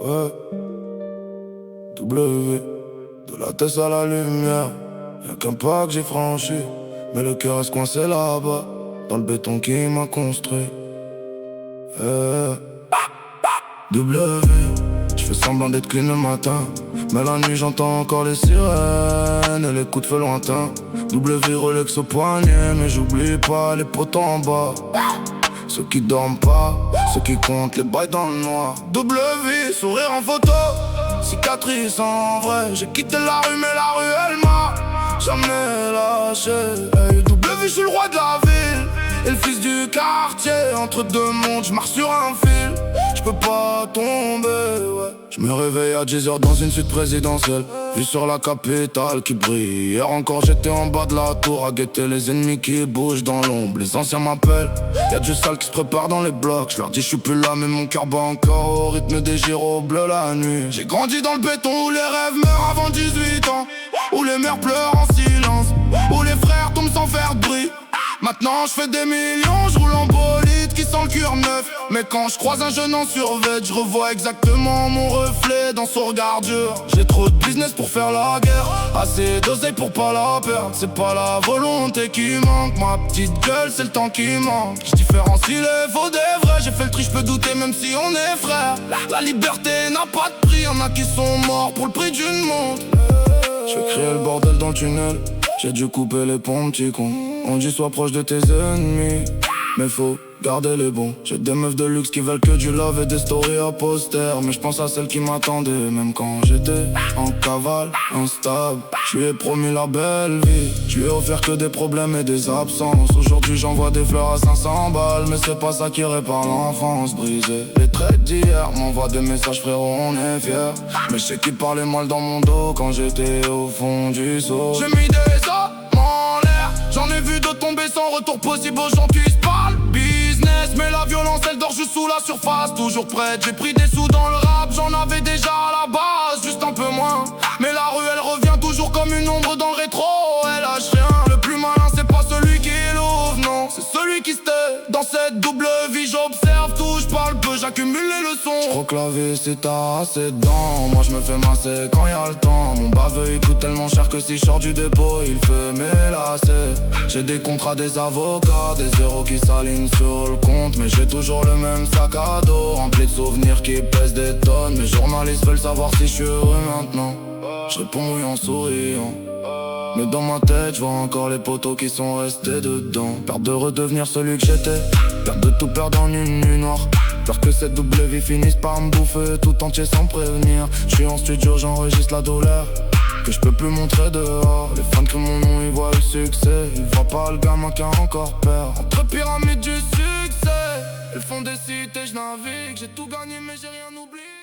Ouais, W, de la tête à la lumière. Y'a qu'un pas que j'ai franchi, mais le cœur reste coincé là-bas, dans le béton qui m'a construit. W, j'fais semblant d'être clean le matin, mais la nuit j'entends encore les sirènes et les coups de feu lointains. W, Rolex au poignet, mais j'oublie pas les potos en bas. Ceux qui dorment pas, ceux qui comptent les bails dans le noir. W, sourire en photo, cicatrice en vrai. J'ai quitté la rue mais la rue elle m'a jamais lâché. Hey, W, je suis le roi de la ville et le fils du quartier. Entre deux mondes, je marche sur un fil. Je peux pas tomber, ouais. Je me réveille à 10h dans une suite présidentielle, vue sur la capitale qui brille. Hier encore j'étais en bas de la tour à guetter les ennemis qui bougent dans l'ombre. Les anciens m'appellent, y'a du sale qui se prépare dans les blocs. Je leur dis je suis plus là mais mon cœur bat encore au rythme des gyros bleus la nuit. J'ai grandi dans le béton où les rêves meurent avant 18 ans, où les mères pleurent en silence, où les frères tombent sans faire de bruit. Maintenant je fais des millions, je roule en bolide qui sent le cure neuf. Mais quand je croise un jeune en survêt, je revois exactement mon reflet dans son regard dur. J'ai trop de business pour faire la guerre, assez d'oseille pour pas la perdre. C'est pas la volonté qui manque, ma petite gueule c'est le temps qui manque. Je différencie les faux des vrais, j'ai fait le tri, je peux douter même si on est frères. La liberté n'a pas de prix, y'en a qui sont morts pour le prix d'une montre. Je fais crier le bordel dans le tunnel, j'ai dû couper les ponts petit con. On dit sois proche de tes ennemis, mais faut garder les bons. J'ai des meufs de luxe qui veulent que du love et des stories à poster, mais je pense à celles qui m'attendaient même quand j'étais en cavale, instable. Je lui ai promis la belle vie, je lui ai offert que des problèmes et des absences. Aujourd'hui j'envoie des fleurs à 500 balles, mais c'est pas ça qui répare l'enfance brisée. Les traits d'hier m'envoient des messages, frérot on est fiers, mais je sais qu'ils parlaient mal dans mon dos quand j'étais au fond du seau. J'ai mis des hommes en l'air, j'en ai vu de tomber sans retour possible aux gens qui se parlent business, mais la violence elle dort juste sous la surface. Toujours prête, j'ai pris des sous dans le rap, j'en avais déjà à la base, juste un peu moins. Mais la rue elle revient toujours comme une ombre dans le rétro, elle lâche rien. Le plus malin c'est pas celui qui l'ouvre, non, c'est celui qui se tait. Dans cette double vie j'observe tout, je parle peu, j'accumule les leçons. Je crois que la vie si t'as assez dedans, moi je me fais masser quand y'a le temps. Mon baveux il coûte tellement cher que si je sors du dépôt il fait mes lacets. J'ai des contrats, des avocats, des zéros qui s'alignent sur le compte, mais j'ai toujours le même sac à dos rempli de souvenirs qui pèsent des tonnes. Mes journalistes veulent savoir si je suis heureux maintenant, je réponds oui en souriant, mais dans ma tête je vois encore les poteaux qui sont restés dedans. Peur de redevenir celui que j'étais, peur de tout perdre en une nuit noire, peur que cette double vie finisse par me bouffer tout entier sans prévenir. Je suis en studio, j'enregistre la douleur que je peux plus montrer dehors. Les fans que mon nom ils voient le succès, ils voient pas le gamin qui a encore peur. Entre pyramides du succès, elles font des cités, je navigue. J'ai tout gagné mais j'ai rien oublié.